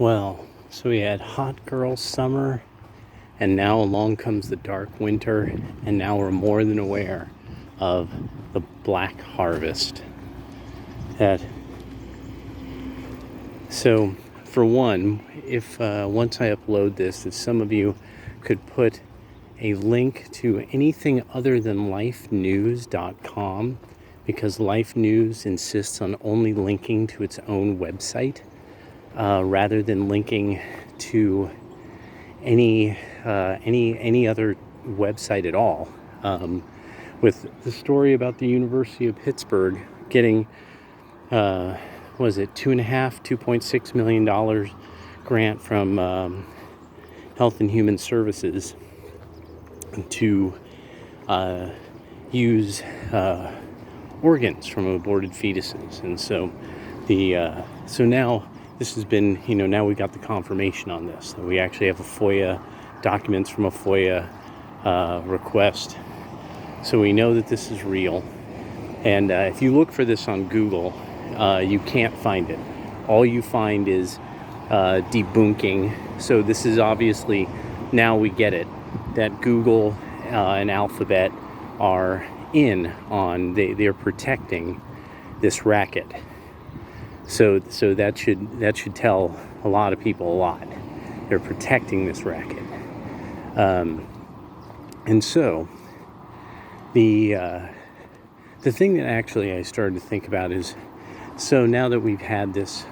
Well, so we had hot girl summer, and now along comes the dark winter, and now we're more than aware of the black harvest. That so, for one, if once I upload this, if some of you could put a link to anything other than lifenews.com, because Life News insists on only linking to its own website rather than linking to any other website at all. With the story about the University of Pittsburgh getting was it $2.6 million grant from Health and Human Services to use organs from aborted fetuses. And so so now this has been, now we got the confirmation on this. We actually have a FOIA documents from a FOIA request. So we know that this is real. And if you look for this on Google, you can't find it. All you find is debunking. So this is obviously, now we get it, that Google and Alphabet are they're protecting this racket. So that should tell a lot of people a lot. They're protecting this racket. And so the thing that actually I started to think about is, so now that we've had this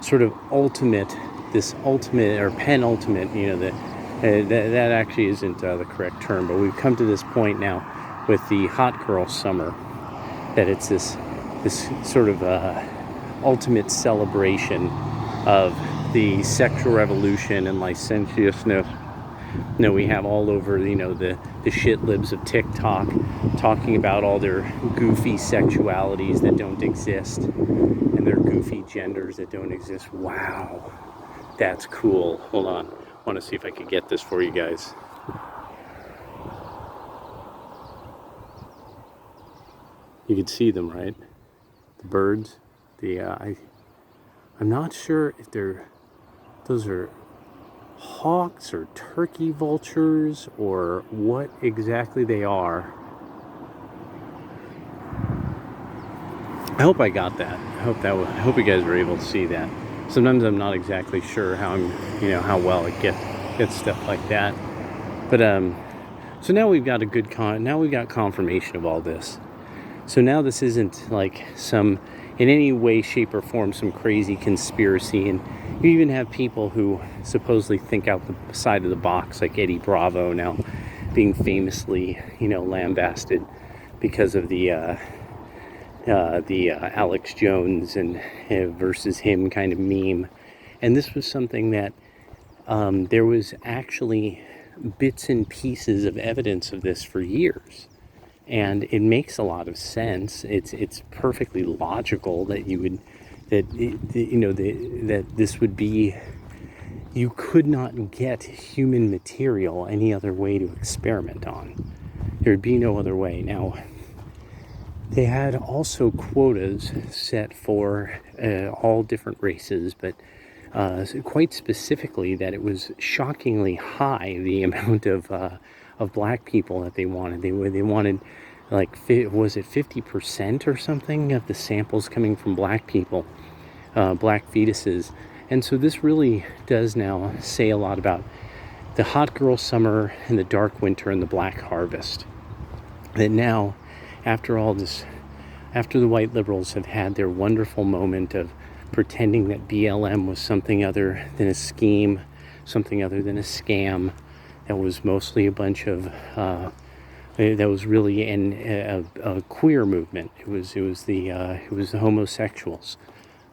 sort of ultimate or penultimate, that actually isn't the correct term, but we've come to this point now with the hot girl summer, that it's this sort of ultimate celebration of the sexual revolution and licentiousness. We have all over, the shit libs of TikTok talking about all their goofy sexualities that don't exist and their goofy genders that don't exist. Wow, that's cool. Hold on, I want to see if I could get this for you guys. You can see them, right? The birds. I'm not sure if those are hawks or turkey vultures or what exactly they are. I hope I got that. I hope you guys were able to see that. Sometimes I'm not exactly sure how how well it gets stuff like that. But so now we've got now we've got confirmation of all this. So now this isn't like in any way, shape, or form, some crazy conspiracy. And you even have people who supposedly think out the side of the box, like Eddie Bravo now being famously, lambasted because of the Alex Jones and versus him kind of meme. And this was something that there was actually bits and pieces of evidence of this for years. And it makes a lot of sense. It's perfectly logical that that this would be, you could not get human material any other way to experiment on. There would be no other way. Now, they had also quotas set for all different races, but quite specifically that it was shockingly high, the amount of black people that they wanted. They wanted, like, was it 50% or something of the samples coming from black people, black fetuses. And so this really does now say a lot about the hot girl summer and the dark winter and the black harvest. That now, after all this, after the white liberals have had their wonderful moment of pretending that BLM was something other than a scheme, something other than a scam, that was mostly a bunch of that was really a queer movement. It was the homosexuals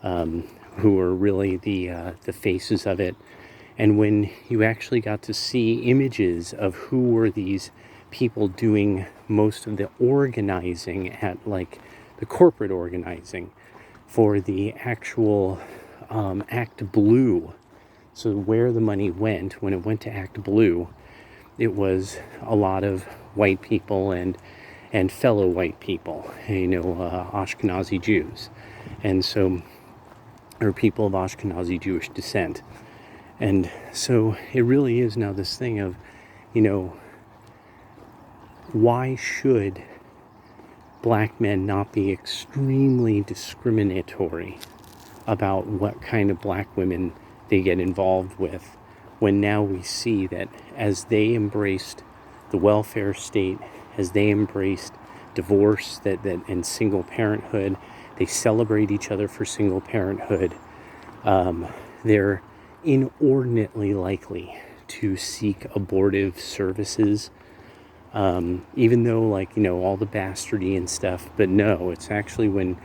who were really the faces of it. And when you actually got to see images of who were these people doing most of the organizing at, like, the corporate organizing for the actual Act Blue, so where the money went when it went to Act Blue, it was a lot of white people and fellow white people, Ashkenazi Jews, and so, or people of Ashkenazi Jewish descent. And so it really is now this thing of, you know, why should black men not be extremely discriminatory about what kind of black women they get involved with, when now we see that as they embraced the welfare state, as they embraced divorce and single parenthood, they celebrate each other for single parenthood, they're inordinately likely to seek abortive services, even though, like, you know, all the bastardy and stuff. But no, it's actually when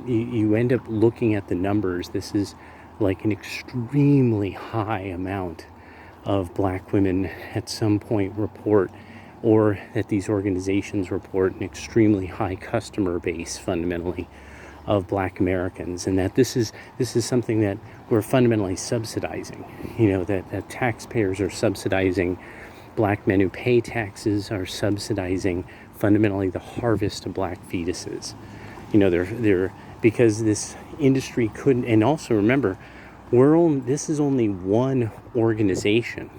you end up looking at the numbers, this is like an extremely high amount of black women at some point report, or that these organizations report, an extremely high customer base fundamentally of black Americans, and that this is something that we're fundamentally subsidizing. You know, that taxpayers are subsidizing black men who pay taxes, are subsidizing fundamentally the harvest of black fetuses. You know, they're because this industry couldn't. And also remember, this is only one organization.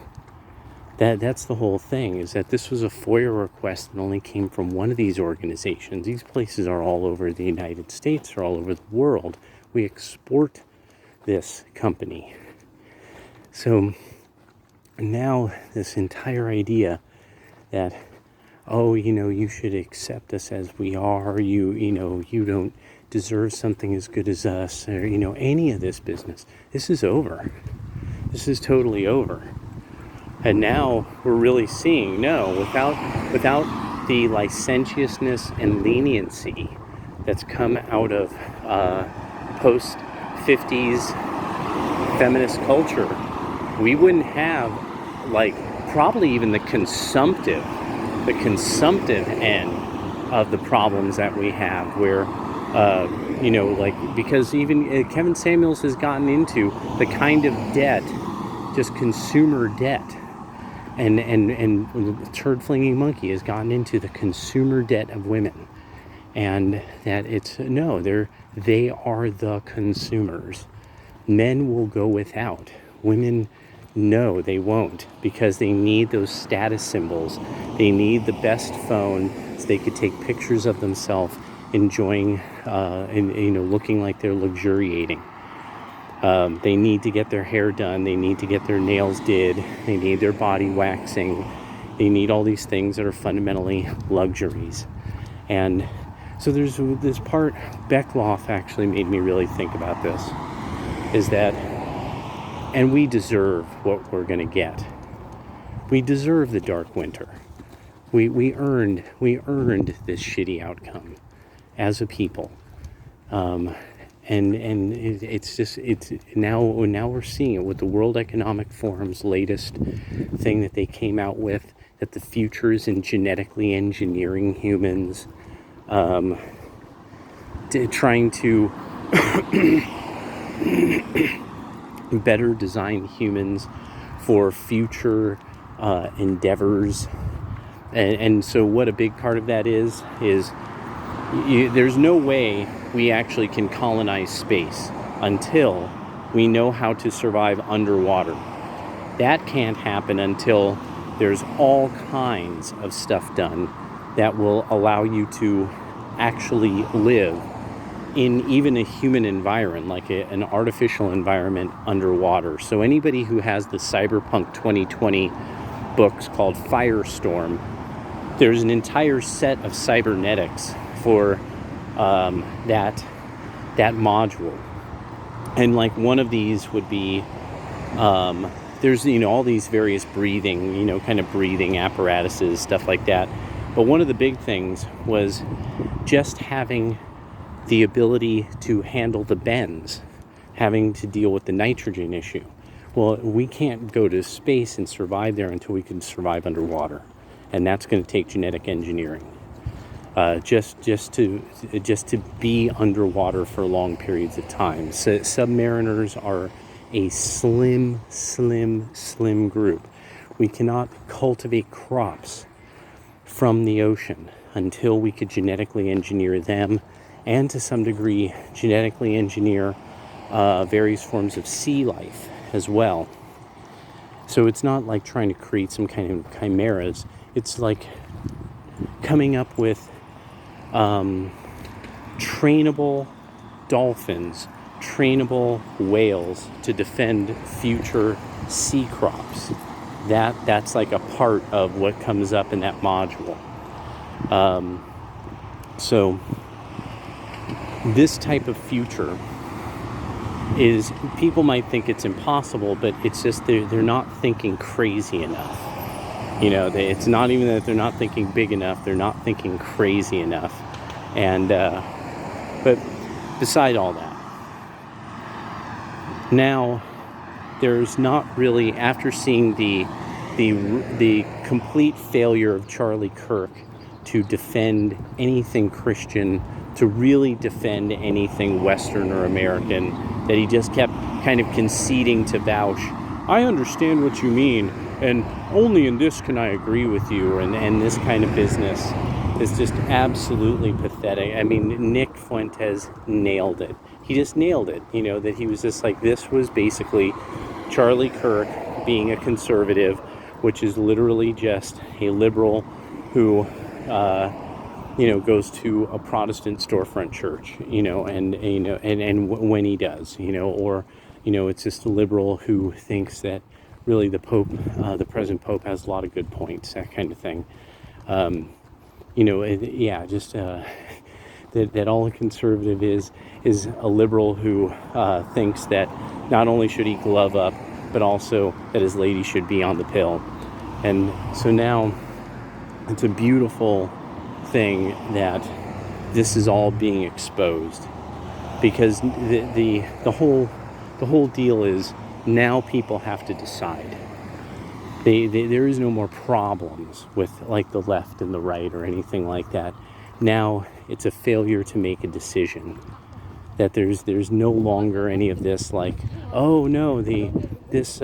That's the whole thing, is that this was a FOIA request that only came from one of these organizations. These places are all over the United States, or all over the world. We export this company. So now this entire idea that, oh, you know, you should accept us as we are, you know, you don't deserve something as good as us, or, you know, any of this business, this is over. This is totally over. And now we're really seeing, no, without the licentiousness and leniency that's come out of post-50s feminist culture, we wouldn't have, like, probably even the consumptive end of the problems that we have, where you know, like, because even Kevin Samuels has gotten into the kind of debt, just consumer debt, and Turd Flinging Monkey has gotten into the consumer debt of women, and that they are the consumers. Men will go without. Women, no, they won't, because they need those status symbols. They need the best phone so they could take pictures of themselves enjoying, and, you know, looking like they're luxuriating. They need to get their hair done. They need to get their nails did. They need their body waxing. They need all these things that are fundamentally luxuries. And so there's this part, Beckloff actually made me really think about this, is that, and we deserve what we're going to get. We deserve the dark winter. We earned this shitty outcome as a people. And it's now we're seeing it with the World Economic Forum's latest thing that they came out with, that the future is in genetically engineering humans, trying to better design humans for future endeavors. And so what a big part of that is there's no way we actually can colonize space until we know how to survive underwater. That can't happen until there's all kinds of stuff done that will allow you to actually live in even a human environment, like an artificial environment underwater. So anybody who has the Cyberpunk 2020 books called Firestorm, there's an entire set of cybernetics for that module. And like one of these would be, there's, you know, all these various breathing, you know, kind of breathing apparatuses, stuff like that. But one of the big things was just having the ability to handle the bends, having to deal with the nitrogen issue. Well, we can't go to space and survive there until we can survive underwater. And that's going to take genetic engineering. Just to be underwater for long periods of time. So submariners are a slim group. We cannot cultivate crops from the ocean until we could genetically engineer them, and to some degree, genetically engineer various forms of sea life as well. So it's not like trying to create some kind of chimeras. It's like coming up with trainable dolphins, trainable whales to defend future sea crops. That's like a part of what comes up in that module. So this type of future is, people might think it's impossible, but it's just they're not thinking crazy enough. It's not even that they're not thinking big enough, they're not thinking crazy enough. And but beside all that, now there's not really, after seeing the complete failure of Charlie Kirk to defend anything Christian, to really defend anything Western or American, that he just kept kind of conceding to Bausch. I understand what you mean, and only in this can I agree with you, and this kind of business is just absolutely pathetic. I mean, Nick Fuentes nailed it. He just nailed it, that he was just like, this was basically Charlie Kirk being a conservative, which is literally just a liberal who goes to a Protestant storefront church, and when he does, or it's just a liberal who thinks that really the Pope, the present Pope, has a lot of good points, that kind of thing. That all a conservative is a liberal who thinks that not only should he glove up, but also that his lady should be on the pill. And so now it's a beautiful thing that this is all being exposed, because the whole deal is, now people have to decide. There is no more problems with like the left and the right or anything like that. Now it's a failure to make a decision. That there's no longer any of this like, oh no, this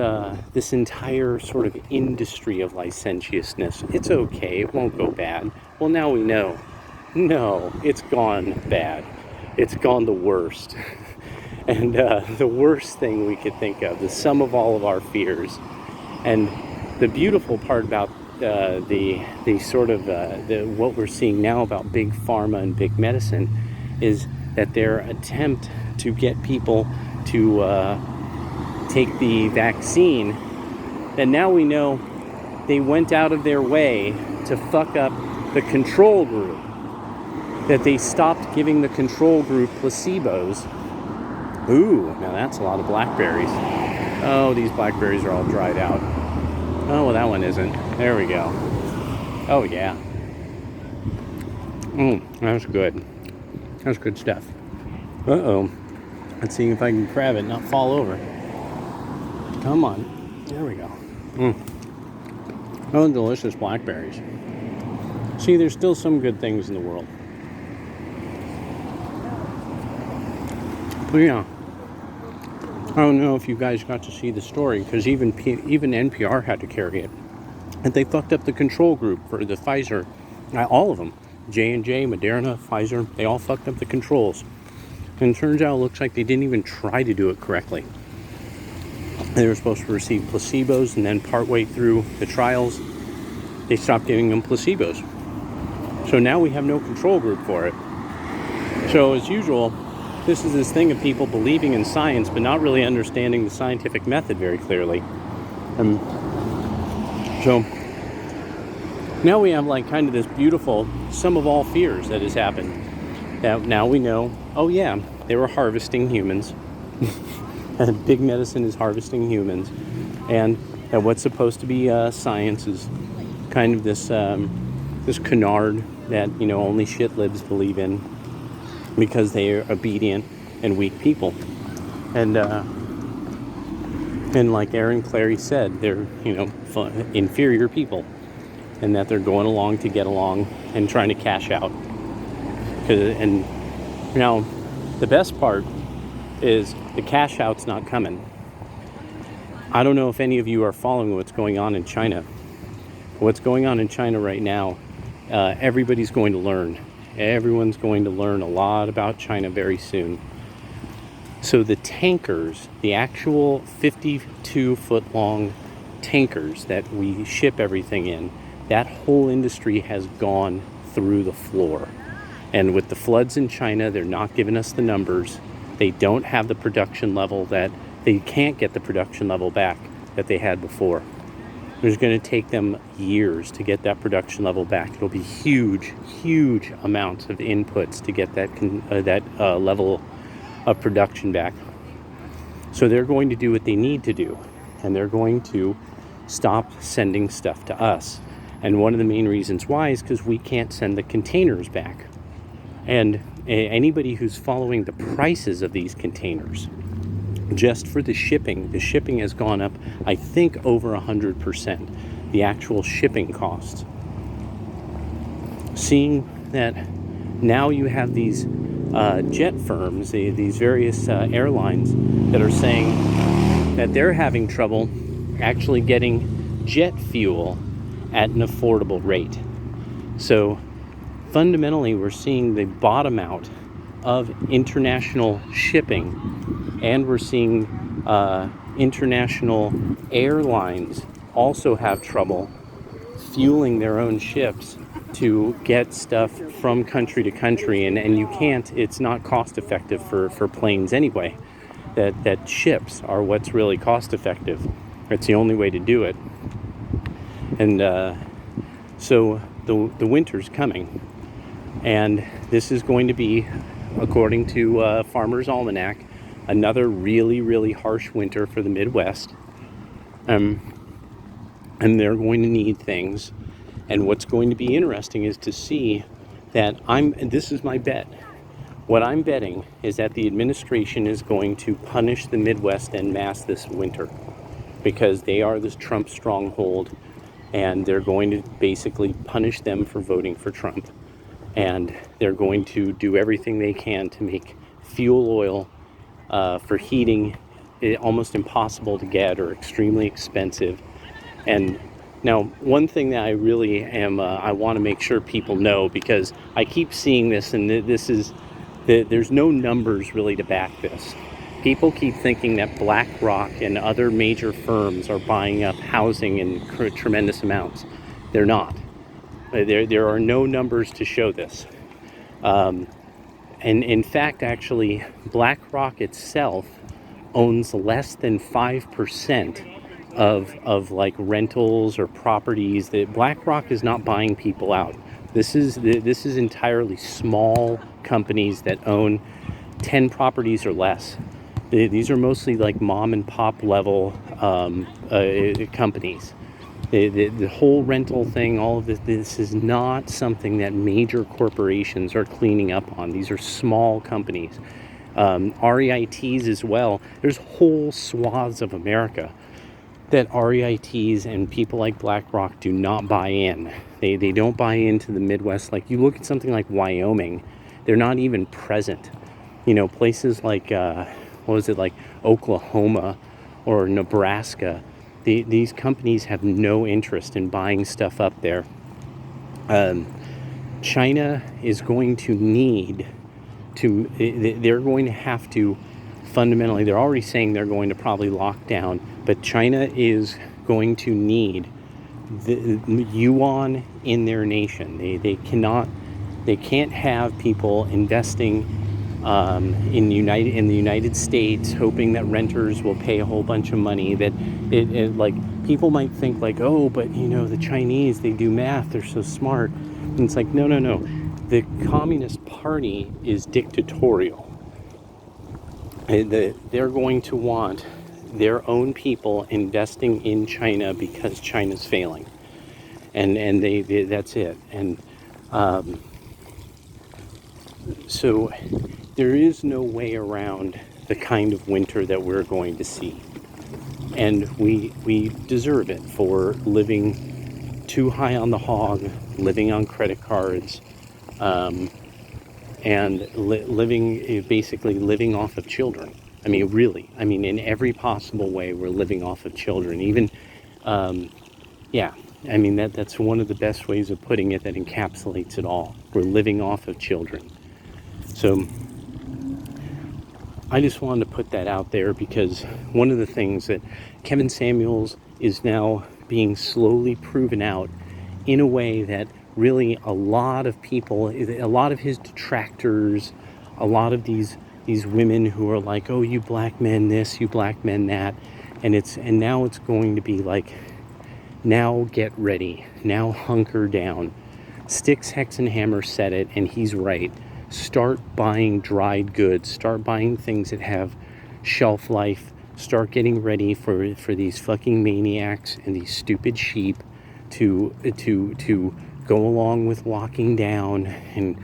entire sort of industry of licentiousness, it's okay, it won't go bad. Well, now we know. No, it's gone bad. It's gone the worst. And the worst thing we could think of, the sum of all of our fears. And the beautiful part about the sort of what we're seeing now about big pharma and big medicine is that their attempt to get people to take the vaccine, and now we know they went out of their way to fuck up the control group, that they stopped giving the control group placebos. Ooh, now that's a lot of blackberries. Oh, these blackberries are all dried out. Oh, well, that one isn't. There we go. Oh, yeah. That's good. That's good stuff. Uh-oh. Let's see if I can grab it and not fall over. Come on. There we go. Oh, delicious blackberries. See, there's still some good things in the world. But yeah. I don't know if you guys got to see the story, because even NPR had to carry it. And they fucked up the control group for the Pfizer. All of them. J&J, Moderna, Pfizer, they all fucked up the controls. And it turns out it looks like they didn't even try to do it correctly. They were supposed to receive placebos, and then partway through the trials, they stopped giving them placebos. So now we have no control group for it. So as usual, this is this thing of people believing in science, but not really understanding the scientific method very clearly. So now we have like kind of this beautiful sum of all fears that has happened. That now we know, oh yeah, they were harvesting humans. Big medicine is harvesting humans. And that what's supposed to be science is kind of this this canard that, only shitlibs believe in, because they are obedient and weak people. And like Aaron Clarey said, they're, inferior people, and that they're going along to get along and trying to cash out. And now the best part is the cash out's not coming. I don't know if any of you are following what's going on in China. What's going on in China right now, everybody's going to learn. Everyone's going to learn a lot about China very soon. So the tankers, the actual 52-foot long tankers that we ship everything in, that whole industry has gone through the floor. And with the floods in China, they're not giving us the numbers. They don't have the production level that they can't get the production level back that they had before. It's going to take them years to get that production level back. It'll be huge, huge amounts of inputs to get that level of production back. So they're going to do what they need to do, and they're going to stop sending stuff to us. And one of the main reasons why is because we can't send the containers back. And anybody who's following the prices of these containers, just for the shipping has gone up, I think, over 100%, the actual shipping costs. Seeing that now you have these jet firms, these various airlines that are saying that they're having trouble actually getting jet fuel at an affordable rate. So fundamentally, we're seeing the bottom out of international shipping, and we're seeing international airlines also have trouble fueling their own ships to get stuff from country to country, and you can't, it's not cost effective for planes anyway. That ships are what's really cost effective. It's the only way to do it. And so the winter's coming, and this is going to be, according to Farmer's Almanac, another really, really harsh winter for the Midwest. And they're going to need things. And what's going to be interesting is to see that this is my bet. What I'm betting is that the administration is going to punish the Midwest en masse this winter, because they are this Trump stronghold, and they're going to basically punish them for voting for Trump. And they're going to do everything they can to make fuel oil for heating almost impossible to get, or extremely expensive. And now, one thing that I really I want to make sure people know, because I keep seeing this, and there's no numbers really to back this. People keep thinking that BlackRock and other major firms are buying up housing in tremendous amounts. They're not. There are no numbers to show this. And in fact, actually, BlackRock itself owns less than 5% of like rentals or properties. That BlackRock is not buying people out. This is entirely small companies that own 10 properties or less. These are mostly like mom and pop level companies. The whole rental thing, all of this is not something that major corporations are cleaning up on. These are small companies. REITs as well. There's whole swaths of America that REITs and people like BlackRock do not buy in. They don't buy into the Midwest. Like, you look at something like Wyoming, they're not even present. You know, places like, like Oklahoma or Nebraska, these companies have no interest in buying stuff up there. China is going to need to, they're going to have to fundamentally, they're already saying they're going to probably lock down, but China is going to need the yuan in their nation. They can't have people investing in the United States, hoping that renters will pay a whole bunch of money. That like, people might think like, oh, but you know, the Chinese, they do math, they're so smart. And it's like, no. The Communist Party is dictatorial. They're going to want their own people investing in China because China's failing, and they that's it. And so there is no way around the kind of winter that we're going to see, and we deserve it for living too high on the hog, living on credit cards, and basically living off of children. I mean, really. I mean, in every possible way, we're living off of children. Even, yeah. I mean, that's one of the best ways of putting it that encapsulates it all. We're living off of children. So I just wanted to put that out there because one of the things that Kevin Samuels is now being slowly proven out in a way that really a lot of people, a lot of his detractors, a lot of these women who are like, oh, you black men this, you black men that, and now it's going to be like, now get ready, now hunker down. Sticks, Hexenhammer said it, and he's right. Start buying dried goods. Start buying things that have shelf life. Start getting ready for these fucking maniacs and these stupid sheep to go along with locking down and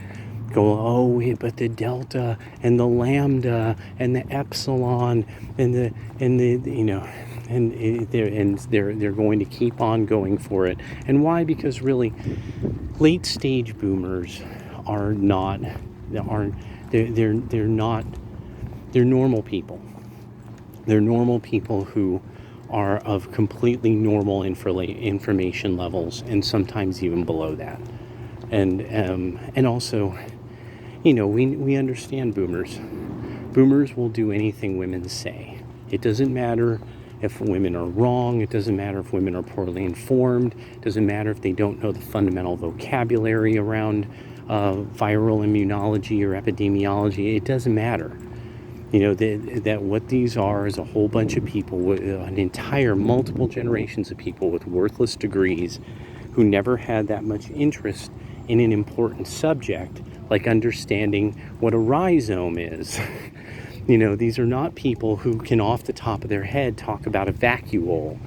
go, oh, but the delta and the lambda and the epsilon and the you know, and they're going to keep on going for it. And why? Because really, late stage boomers are not, they're not, they're normal people. They're normal people who are of completely normal information levels, and sometimes even below that. And also, you know, we understand boomers. Boomers will do anything women say. It doesn't matter if women are wrong. It doesn't matter if women are poorly informed. It doesn't matter if they don't know the fundamental vocabulary around viral immunology or epidemiology. It doesn't matter. You know, that what these are is a whole bunch of people, with an entire multiple generations of people with worthless degrees who never had that much interest in an important subject like understanding what a rhizome is. You know, these are not people who can off the top of their head talk about a vacuole.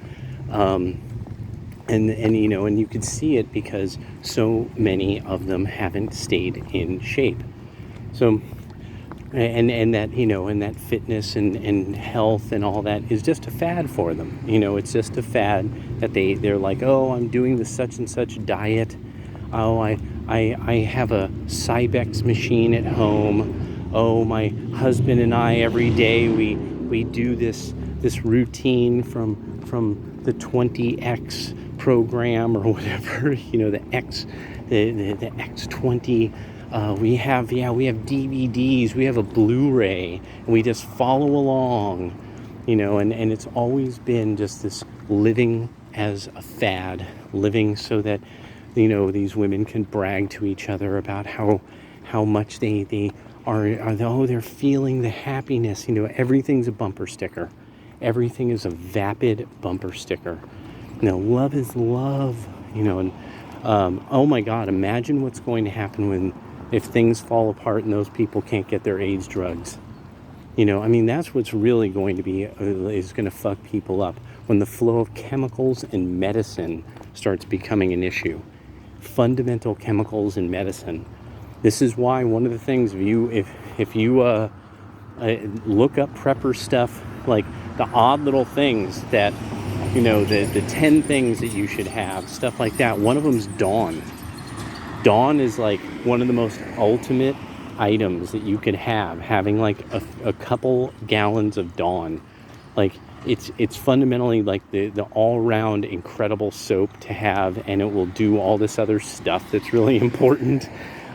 And you know, and you could see it because so many of them haven't stayed in shape. So and that, you know, and that fitness and health and all that is just a fad for them. You know, it's just a fad that they're like, oh, I'm doing the such and such diet. Oh, I have a Cybex machine at home. Oh, my husband and I every day we do this routine from the 20X program or whatever, you know, the X20. We have DVDs, we have a Blu-ray, and we just follow along, you know, and it's always been just this living as a fad, living so that, you know, these women can brag to each other about how much they are oh, they're feeling the happiness. You know, everything's a bumper sticker. Everything is a vapid bumper sticker. You know, love is love, you know, and oh my God, imagine what's going to happen if things fall apart and those people can't get their AIDS drugs. You know, I mean, that's what's really going to be, is going to fuck people up when the flow of chemicals and medicine starts becoming an issue. Fundamental chemicals in medicine. This is why one of the things, if you look up prepper stuff, like the odd little things that, you know, the 10 things that you should have, stuff like that. One of them's Dawn. Dawn is like one of the most ultimate items that you could have, having like a couple gallons of Dawn. Like it's fundamentally like the all-round incredible soap to have, and it will do all this other stuff that's really important,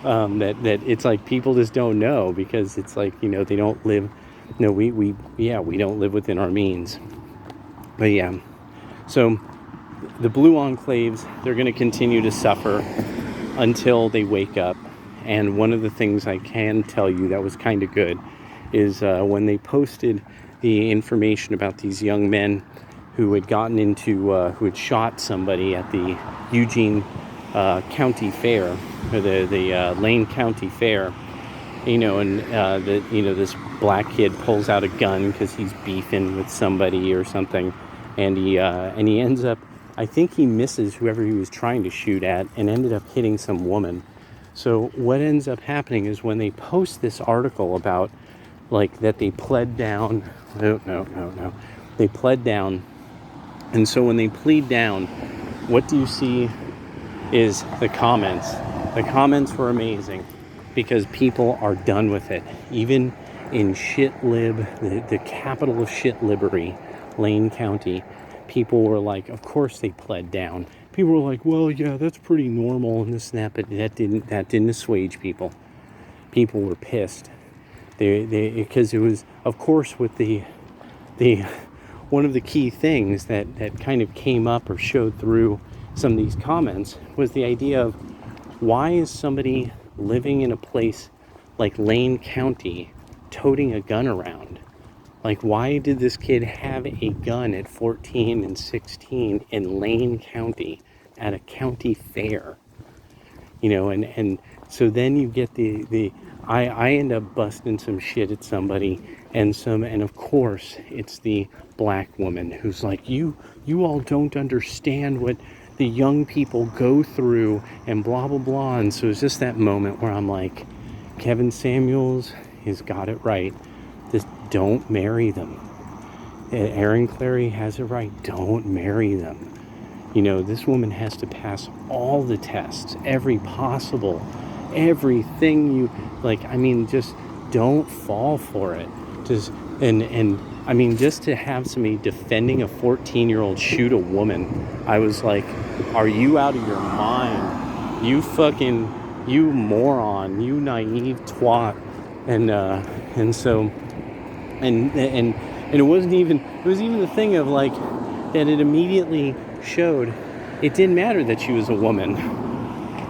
that it's like people just don't know, because it's like, you know, they don't live, no, we don't live within our means. But yeah, so the blue enclaves, they're going to continue to suffer until they wake up. And one of the things I can tell you that was kind of good is when they posted the information about these young men who had gotten into, who had shot somebody at the Eugene County Fair, or the Lane County Fair, you know, and this black kid pulls out a gun because he's beefing with somebody or something, and he ends up, I think he misses whoever he was trying to shoot at and ended up hitting some woman. So what ends up happening is when they post this article about, like, that they pled down, no, they pled down, and so when they plead down, what do you see is the comments. The comments were amazing because people are done with it. Even in shitlib, the capital of shitlibbery, Lane County, people were like, of course they pled down. People were like, well, yeah, that's pretty normal and this and that, but that didn't assuage people. People were pissed. Because it was, of course, with the one of the key things that kind of came up or showed through some of these comments was the idea of why is somebody living in a place like Lane County toting a gun around? Like, why did this kid have a gun at 14 and 16 in Lane County at a county fair? And so then you get I end up busting some shit at somebody, and of course it's the black woman who's like, you all don't understand what the young people go through and blah blah blah. And so it's just that moment where I'm like, Kevin Samuels has got it right. Just don't marry them. Aaron Clarey has it right. Don't marry them. This woman has to pass all the tests, everything you like. I mean, just don't fall for it. And I mean, just to have somebody defending a 14-year-old shoot a woman, I was like, are you out of your mind? You moron, you naive twat. And it wasn't even, it was even the thing of like, that it immediately showed it didn't matter that she was a woman.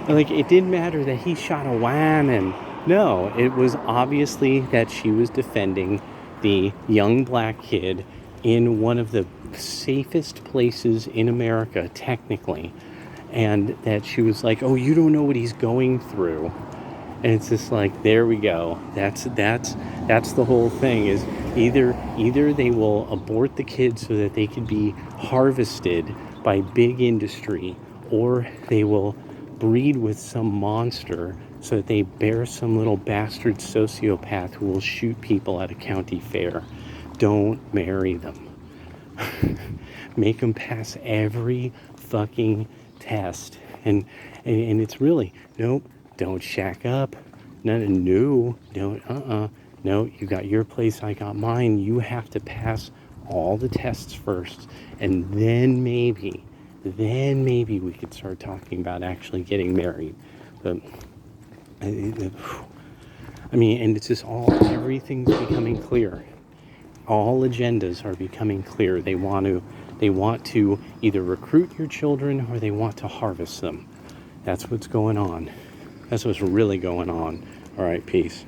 Like, it didn't matter that he shot a woman. No, it was obviously that she was defending the young black kid in one of the safest places in America, technically. And that she was like, oh, you don't know what he's going through. And it's just like, there we go. That's the whole thing, is either they will abort the kid so that they can be harvested by big industry, or they will breed with some monster so that they bear some little bastard sociopath who will shoot people at a county fair. Don't marry them. Make them pass every fucking test. And it's really, nope, don't shack up. No, don't, no, you got your place, I got mine. You have to pass all the tests first, and then maybe we could start talking about actually getting married. But I mean, and it's just everything's becoming clear. All agendas are becoming clear. They want to either recruit your children or they want to harvest them. That's what's going on. That's what's really going on. All right, peace.